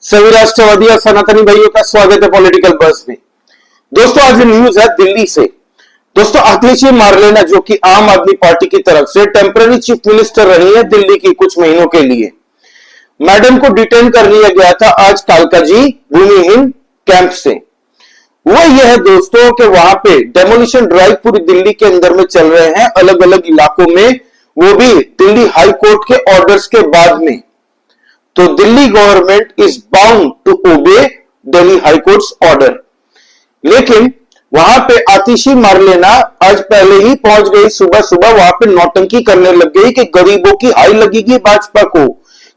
सभी राष्ट्रवादी और सनातनी भाइयों का स्वागत है पॉलिटिकल बस में। दोस्तों आज न्यूज है दिल्ली से। दोस्तों आतिशी मारलेना जो कि आम आदमी पार्टी की तरफ से टेम्पररी चीफ मिनिस्टर रही है दिल्ली की कुछ महीनों के लिए, मैडम को डिटेन कर लिया गया था आज कालकाजी भूमिहीन कैंप से। वो यह है दोस्तों कि वहां पे डेमोलिशन ड्राइव पूरी दिल्ली के अंदर में चल रहे हैं, अलग अलग इलाकों में, वो भी दिल्ली हाई कोर्ट के ऑर्डर्स के बाद में। तो Delhi government is bound to obey Delhi high courts order. लेकिन वहां पे आतिशी मारलेना आज पहले ही पहुंच गई, सुबह सुबह वहां पे नौटंकी करने लग गई कि गरीबों की हाई लगेगी भाजपा को,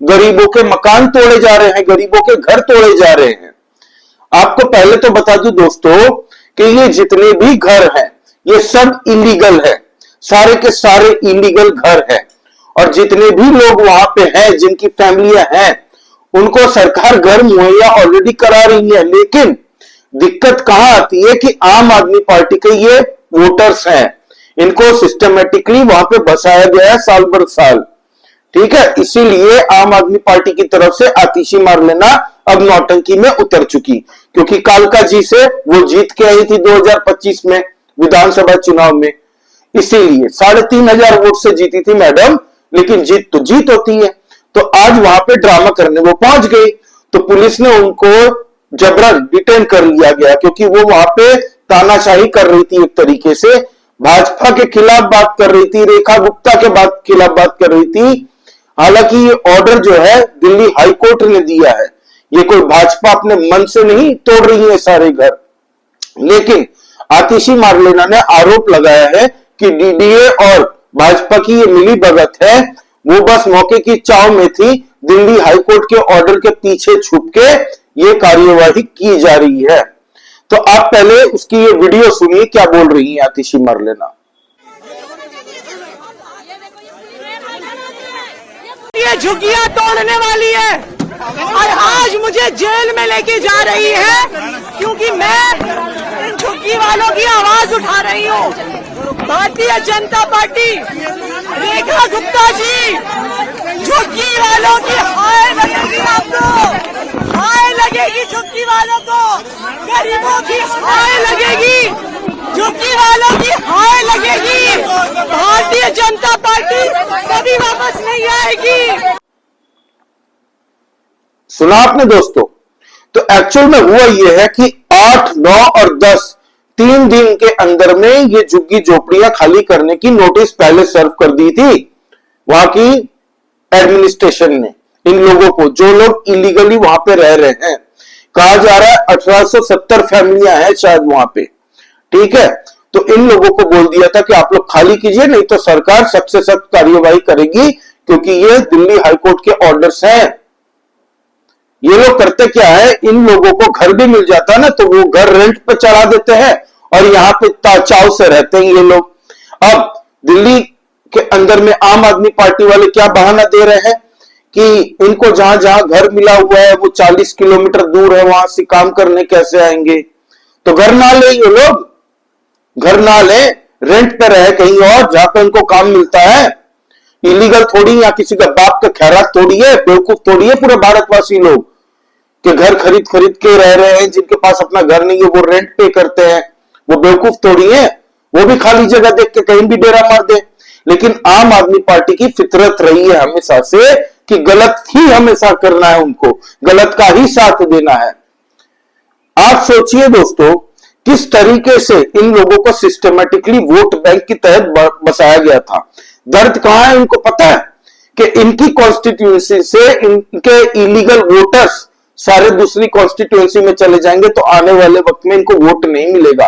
गरीबों के मकान तोड़े जा रहे हैं, गरीबों के घर तोड़े जा रहे हैं। आपको पहले तो बता दूं दोस्तों कि ये जितने भी घर हैं ये सब इलीगल है, सारे के सारे इलीगल घर है। और जितने भी लोग वहां पे हैं, जिनकी फैमिलियां हैं, उनको सरकार घर मुहैया ऑलरेडी करा रही है। लेकिन दिक्कत कहां आती है कि आम आदमी पार्टी के ये वोटर्स हैं, इनको सिस्टमेटिकली वहां पे बसाया गया है साल भर साल। ठीक है, इसीलिए आम आदमी पार्टी की तरफ से आतिशी मारलेना अब नौटंकी में उतर चुकी, क्योंकि कालकाजी से वो जीत के आई थी 2025 में विधानसभा चुनाव में। इसीलिए 3,500 वोट से जीती थी मैडम, लेकिन जीत तो जीत होती है। तो आज वहां पे ड्रामा करने वो पहुंच गई, तो पुलिस ने उनको जबरन डिटेन कर लिया गया, क्योंकि वो वहां पे तानाशाही कर रही थी, एक तरीके से भाजपा के खिलाफ बात कर रही थी, रेखा गुप्ता के खिलाफ बात कर रही थी। हालांकि ये ऑर्डर जो है दिल्ली हाई कोर्ट ने दिया है, ये कोई भाजपा अपने मन से नहीं तोड़ रही है सारे घर। लेकिन आतिशी मारलेना ने आरोप लगाया है कि डीडीए और भाजपा की ये मिली भगत है, वो बस मौके की चाव में थी, दिल्ली हाईकोर्ट के ऑर्डर के पीछे छुप के ये कार्यवाही की जा रही है। तो आप पहले उसकी ये वीडियो सुनिए, क्या बोल रही है आतिशी मारलेना। ये झुग्गियां तोड़ने वाली है और आज मुझे जेल में लेके जा रही है, क्योंकि मैं इन झुग्गी वालों की आवाज उठा रही हूँ। भारतीय जनता पार्टी, रेखा गुप्ता जी, झुग्गी वालों की हाय लगेगी, आपको हाय लगेगी, झुग्गी वालों को, गरीबों की हाय लगेगी, झुग्गी वालों की हाय लगेगी। भारतीय जनता पार्टी कभी वापस नहीं आएगी। सुना आपने दोस्तों। तो एक्चुअल में हुआ यह है कि 8, 9 और 10 3 दिन के अंदर में ये झुग्गी झोपड़ियां खाली करने की नोटिस पहले सर्व कर दी थी वहां की एडमिनिस्ट्रेशन ने इन लोगों को, जो लोग इलीगली वहां पे रह रहे हैं। कहा जा रहा है 1870 फैमिलियां हैं शायद वहां पे। ठीक है, तो इन लोगों को बोल दिया था कि आप लोग खाली कीजिए, नहीं तो सरकार सख्त से सख्त कार्यवाही करेगी, क्योंकि ये दिल्ली हाईकोर्ट के ऑर्डर्स हैं। ये लोग करते क्या है, इन लोगों को घर भी मिल जाता है ना, तो वो घर रेंट पे चढ़ा देते हैं और यहां पे चाव से रहते हैं ये लोग। अब दिल्ली के अंदर में आम आदमी पार्टी वाले क्या बहाना दे रहे हैं कि इनको जहां जहां घर मिला हुआ है वो 40 किलोमीटर दूर है, वहां से काम करने कैसे आएंगे। तो घर ना ले, ये लोग घर ना ले, रेंट पे रहे कहीं और जहां पे उनको काम मिलता है। इलीगल थोड़ी, या किसी का बाप का खैरात थोड़ी है, बेवकूफ थोड़ी है पूरे भारतवासी लोग कि घर खरीद खरीद के रह रहे हैं। जिनके पास अपना घर नहीं है वो रेंट पे करते हैं, वो बेवकूफ थोड़ी है, वो भी खाली जगह देख के कहीं भी डेरा मार दे। लेकिन आम आदमी पार्टी की फितरत रही है हमेशा से कि गलत ही हमेशा करना है, उनको गलत का ही साथ देना है। आप सोचिए दोस्तों, किस तरीके से इन लोगों को सिस्टमेटिकली वोट बैंक की तहत बसाया गया था। दर्द कहां है इनको पता है कि इनकी कॉन्स्टिट्यूएंसी से इनके इलीगल वोटर्स सारे दूसरी कॉन्स्टिट्यूएंसी में चले जाएंगे, तो आने वाले वक्त में इनको वोट नहीं मिलेगा।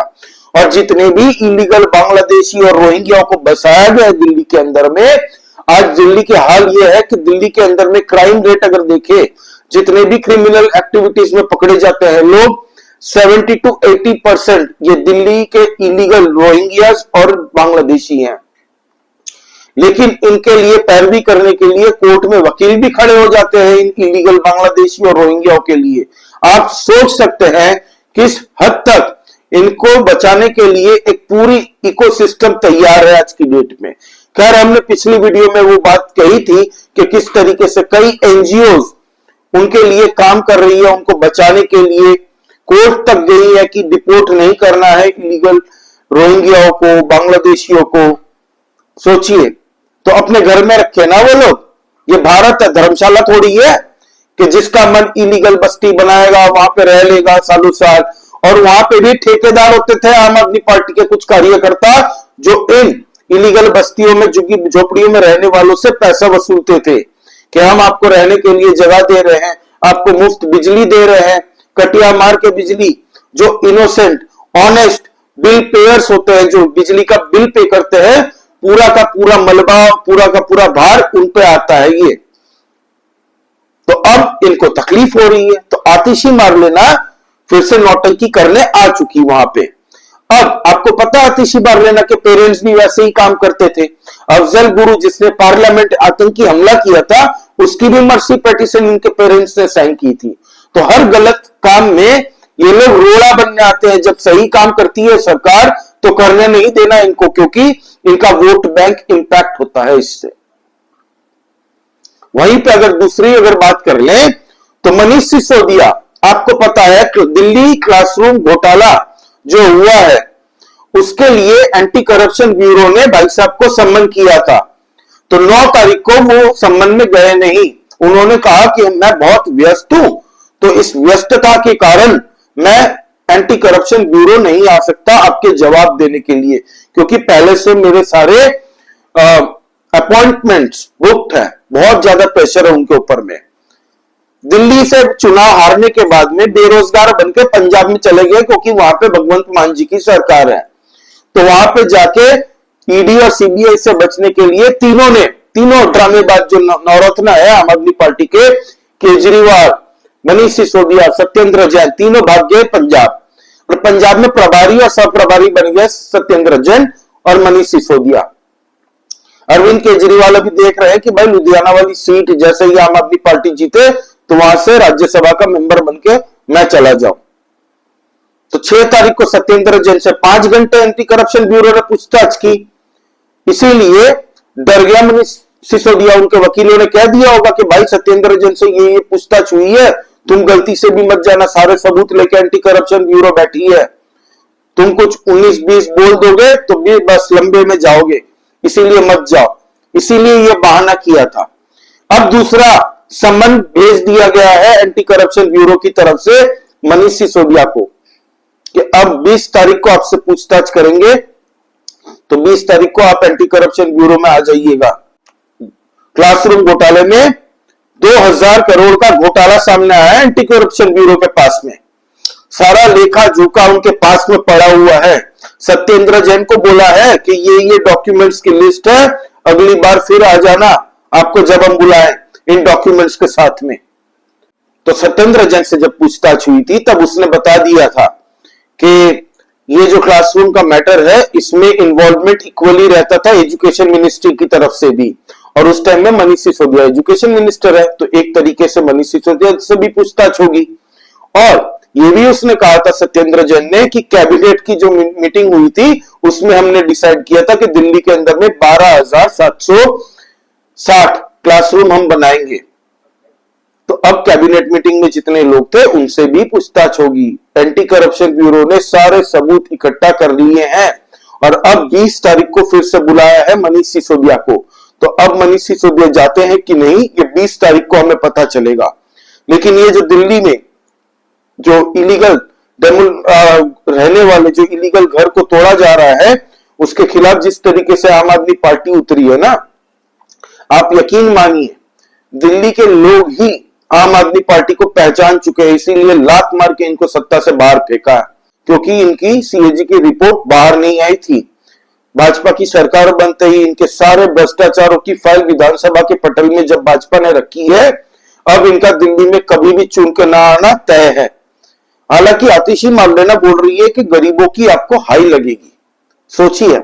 और जितने भी इलीगल बांग्लादेशी और रोहिंग्याओं को बसाया गया है दिल्ली के अंदर में, आज दिल्ली के हाल यह है कि दिल्ली के अंदर में क्राइम रेट अगर देखें, जितने भी क्रिमिनल एक्टिविटीज में पकड़े जाते हैं लोग, 70 to 80% ये दिल्ली के इलीगल रोहिंग्यास और बांग्लादेशी हैं। लेकिन इनके लिए पैरवी करने के लिए कोर्ट में वकील भी खड़े हो जाते हैं इन इलीगल बांग्लादेशी और रोहिंग्याओं के लिए। आप सोच सकते हैं किस हद तक इनको बचाने के लिए एक पूरी इकोसिस्टम तैयार है आज की डेट में। खैर, हमने पिछली वीडियो में वो बात कही थी कि किस तरीके से कई एनजीओ उनके लिए काम कर रही है, उनको बचाने के लिए कोर्ट तक गई है कि डिपोर्ट नहीं करना है इलीगल रोहिंग्याओं को, बांग्लादेशियों को। सोचिए, तो अपने घर में रखे ना वो लोग। ये भारत है, धर्मशाला थोड़ी है कि जिसका मन इलीगल बस्ती बनाएगा वहां पे रह लेगा सालों साल। और वहां पे भी ठेकेदार होते थे आम आदमी पार्टी के कुछ कार्यकर्ता, जो इन इलीगल बस्तियों में, झुग्गी झोपड़ियों में रहने वालों से पैसा वसूलते थे कि हम आपको रहने के लिए जगह दे रहे हैं, आपको मुफ्त बिजली दे रहे हैं, कटिया मार के बिजली। जो इनोसेंट ऑनेस्ट बिल पेयर्स होते हैं, जो बिजली का बिल पे करते हैं, पूरा का पूरा मलबा, पूरा का पूरा भार उन पे आता है। ये तो अब इनको तकलीफ हो रही है, तो आतिशी मार लेना फिर से नौटंकी करने आ चुकी वहां पे। अब आपको पता है आतिशी मार लेना के पेरेंट्स भी वैसे ही काम करते थे। अफजल गुरु जिसने पार्लियामेंट आतंकी हमला किया था, उसकी भी मर्सी पिटीशन इनके पेरेंट्स ने साइन की थी। तो हर गलत काम में ये लोग रोड़ा बनने आते हैं। जब सही काम करती है सरकार तो करने नहीं देना इनको, क्योंकि इनका वोट बैंक इंपैक्ट होता है इससे। वहीं पे अगर दूसरी बात कर लें तो मनीष सिसोदिया, आपको पता है कि दिल्ली क्लासरूम घोटाला जो हुआ है उसके लिए एंटी करप्शन ब्यूरो ने भाई साहब को सम्मन किया था। तो 9 तारीख को वो सम्मन में गए नहीं। उन्होंने कहा कि मैं बहुत व्यस्त हूं, तो इस व्यस्तता के कारण मैं एंटी करप्शन ब्यूरो नहीं आ सकता आपके जवाब देने के लिए, क्योंकि पहले से मेरे सारे अपॉइंटमेंट्स बुक्ड है, बहुत ज्यादा प्रेशर है उनके ऊपर में। दिल्ली से चुनाव हारने के बाद में बेरोजगार बनकर पंजाब में चले गए, क्योंकि वहां पे भगवंत मान जी की सरकार है। तो वहां पे जाके ईडी और सीबीआई से बचने के लिए तीनों ड्रामेबाज जो नवरत्न है आम आदमी पार्टी के, केजरीवाल, मनीष सिसोदिया, सत्येंद्र जैन, तीनों भाग गए पंजाब। और पंजाब में प्रभारी और सहप्रभारी बन गए सत्येंद्र जैन और मनीष सिसोदिया। अरविंद केजरीवाल अभी देख रहे हैं कि भाई लुधियाना वाली सीट जैसे ही आम आदमी पार्टी जीते तो वहां से राज्यसभा का मेंबर बनके मैं चला जाऊं। तो 6 तारीख को सत्येंद्र जैन से 5 घंटे एंटी करप्शन ब्यूरो ने पूछताछ की। इसीलिए डर गया मनीष सिसोदिया। उनके वकीलों ने कह दिया होगा कि भाई सत्येंद्र जैन से ये पूछताछ हुई है, तुम गलती से भी मत जाना, सारे सबूत लेके एंटी करप्शन ब्यूरो बैठी है, तुम कुछ 19-20 बोल दोगे तो भी बस लंबे में जाओगे, इसीलिए मत जाओ। इसीलिए ये बहाना किया था। अब दूसरा सम्मन भेज दिया गया है एंटी करप्शन ब्यूरो की तरफ से मनीष सिसोदिया को कि अब 20 तारीख को आपसे पूछताछ करेंगे, तो 20 तारीख को आप एंटी करप्शन ब्यूरो में आ जाइएगा। क्लासरूम घोटाले में 2000 करोड़ का घोटाला सामने आया है एंटी करप्शन ब्यूरो के पास में। सारा लेखा जोखा उनके पास में पड़ा हुआ है। सत्येंद्र जैन को बोला है कि ये डॉक्यूमेंट्स की लिस्ट है, अगली बार फिर आ जाना आपको जब हम बुलाएं इन डॉक्यूमेंट्स के साथ में। तो सत्येंद्र जैन से जब पूछताछ हुई थी तब उसने बता दिया था कि ये जो क्लासरूम का मैटर है इसमें इन्वॉल्वमेंट इक्वली रहता था एजुकेशन मिनिस्ट्री की तरफ से भी, और उस टाइम में मनीष सिसोदिया एजुकेशन मिनिस्टर है, तो एक तरीके से मनीष सिसोदिया से भी पूछताछ होगी। और ये भी उसने कहा था सत्येंद्र जैन ने कि कैबिनेट की जो मीटिंग हुई थी उसमें हमने डिसाइड किया था कि दिल्ली के अंदर में 12,760 क्लासरूम हम बनाएंगे। तो अब कैबिनेट मीटिंग में जितने लोग थे उनसे भी पूछताछ होगी। एंटी करप्शन ब्यूरो ने सारे सबूत इकट्ठा कर लिए हैं और अब 20 तारीख को फिर से बुलाया है मनीष सिसोदिया को। तो अब मनीष सिसोदिया जाते हैं कि नहीं, ये 20 तारीख को हमें पता चलेगा। लेकिन ये जो दिल्ली में जो इलीगल रहने वाले जो इलीगल घर को तोड़ा जा रहा है उसके खिलाफ जिस तरीके से आम आदमी पार्टी उतरी है ना, आप यकीन मानिए दिल्ली के लोग ही आम आदमी पार्टी को पहचान चुके हैं। इसीलिए लात मार के इनको सत्ता से बाहर फेंका, क्योंकि इनकी सीएजी की रिपोर्ट बाहर नहीं आई थी। भाजपा की सरकार बनते ही इनके सारे भ्रष्टाचारों की फाइल विधानसभा के पटल में जब भाजपा ने रखी है, अब इनका दिल्ली में कभी भी चुन के ना आना तय है। हालांकि आतिशी मार्लेना बोल रही है कि गरीबों की आपको हाई लगेगी। सोचिए,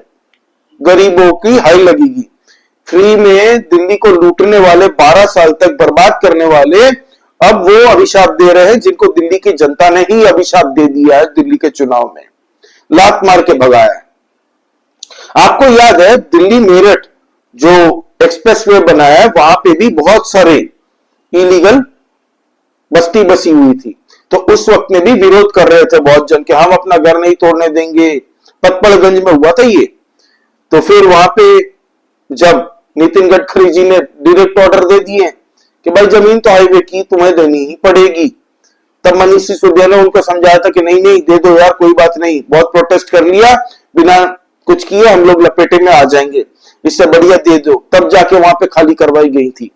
गरीबों की हाई लगेगी। फ्री में दिल्ली को लूटने वाले, 12 साल तक बर्बाद करने वाले, अब वो अभिशाप दे रहे हैं जिनको दिल्ली की जनता ने ही अभिशाप दे दिया है। दिल्ली के चुनाव में लात मार के भगाया है। आपको याद है दिल्ली मेरठ जो एक्सप्रेसवे बनाया है, वहां पे भी बहुत सारे इलीगल बस्ती बसी हुई थी। तो उस वक्त में भी विरोध कर रहे थे बहुत जन कि हम अपना घर नहीं तोड़ने देंगे। पतपड़गंज में हुआ था ये। तो फिर वहां पे जब नितिन गडकरी जी ने डायरेक्ट ऑर्डर दे दिए कि भाई जमीन तो हाईवे की तुम्हें देनी ही पड़ेगी, तब मनीष सिसोदिया ने उनको समझाया था कि नहीं नहीं दे दो यार, कोई बात नहीं, बहुत प्रोटेस्ट कर लिया, बिना कुछ किए हम लोग लपेटे में आ जाएंगे, इससे बढ़िया दे दो। तब जाके वहां पे खाली करवाई गई थी।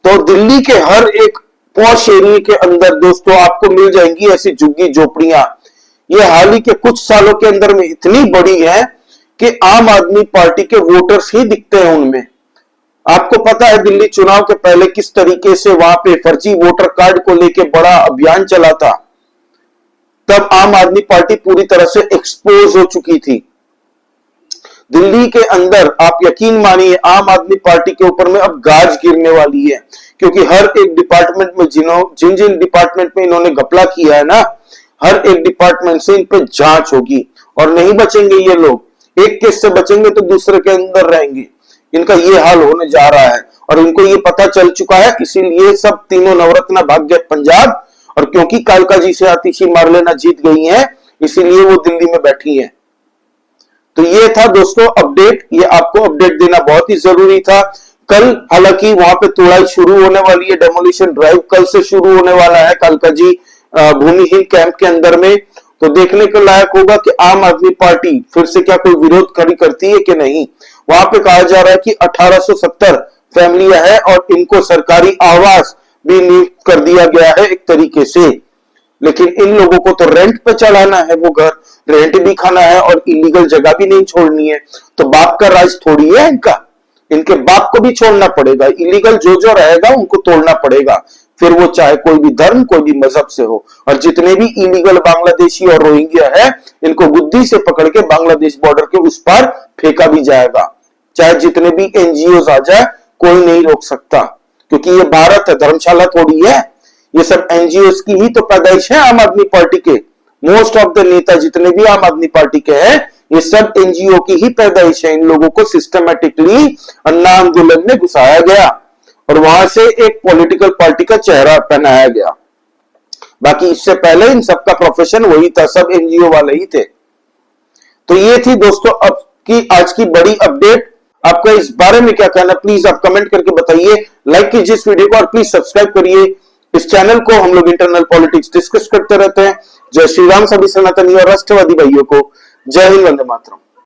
तो दिल्ली के हर एक पॉश एरिया के अंदर दोस्तों आपको मिल जाएंगी ऐसी झुग्गी झोपड़ियां। ये हाल ही के कुछ सालों के अंदर में इतनी बड़ी है कि आम आदमी पार्टी के वोटर्स ही दिखते हैं उनमें। आपको पता है दिल्ली चुनाव के पहले किस तरीके से वहां पे फर्जी वोटर कार्ड को लेके बड़ा अभियान चला था। तब आम आदमी पार्टी पूरी तरह से एक्सपोज हो चुकी थी। दिल्ली के अंदर आप यकीन मानिए आम आदमी पार्टी के ऊपर में अब गाज गिरने वाली है, क्योंकि हर एक डिपार्टमेंट में जिन जिन डिपार्टमेंट में इन्होंने घपला किया है ना, हर एक डिपार्टमेंट से इन पे जांच होगी और नहीं बचेंगे ये लोग। एक केस से बचेंगे तो दूसरे के अंदर रहेंगे। इनका ये हाल होने जा रहा है और इनको ये पता चल चुका है, इसीलिए सब तीनों नवरत्न भाग गए पंजाब। और क्योंकि कालका जी से आतिशी मार लेना जीत गई हैं, इसीलिए वो दिल्ली में बैठी हैं। तो ये था दोस्तों अपडेट, ये आपको अपडेट देना बहुत ही जरूरी था। कल हालांकि वहां पे तोड़ाई शुरू होने वाली है, डेमोलिशन ड्राइव कल से शुरू होने वाला है कालका जी भूमिहीन कैंप के अंदर में। तो देखने को लायक होगा कि आम आदमी पार्टी फिर से क्या कोई विरोध खड़ी करती है कि नहीं। वहां पे कहा जा रहा है कि 1870 फैमिलियां हैं और इनको सरकारी आवास भी नियुक्त कर दिया गया है एक तरीके से, लेकिन इन लोगों को तो रेंट पे चलाना है, वो घर रेंट भी खाना है और इलीगल जगह भी नहीं छोड़नी है। तो बाप का राज थोड़ी है इनका, इनके बाप को भी छोड़ना पड़ेगा। इलीगल जो जो रहेगा उनको तोड़ना पड़ेगा, फिर वो चाहे कोई भी धर्म कोई भी मजहब से हो। और जितने भी इलीगल बांग्लादेशी और रोहिंग्या है इनको गुद्दी से पकड़ के बांग्लादेश बॉर्डर के उस पार फेंका भी जाएगा। चाहे जितने भी एनजीओ आ जाए कोई नहीं रोक सकता, क्योंकि ये भारत है, धर्मशाला थोड़ी है। ये सब एनजीओ की ही तो पैदाइश है आम आदमी पार्टी के। मोस्ट ऑफ द नेता जितने भी आम आदमी पार्टी के हैं ये सब एनजीओ की ही पैदाइश है। इन लोगों को सिस्टमैटिकली अन्ना आंदोलन में घुसाया गया और वहां से एक पॉलिटिकल पार्टी का चेहरा पहनाया गया। बाकी इससे पहले इन सबका प्रोफेशन वही था, सब एनजीओ वाले ही थे। तो ये थी दोस्तों अब की आज की बड़ी अपडेट। आपका इस बारे में क्या कहना प्लीज आप कमेंट करके बताइए। लाइक कीजिए इस वीडियो को और प्लीज सब्सक्राइब करिए इस चैनल को। हम लोग इंटरनल पॉलिटिक्स डिस्कस करते रहते हैं। जय श्री राम सभी सनातनी और राष्ट्रवादी भाइयों को। जय हिंद, वंदे मातरम।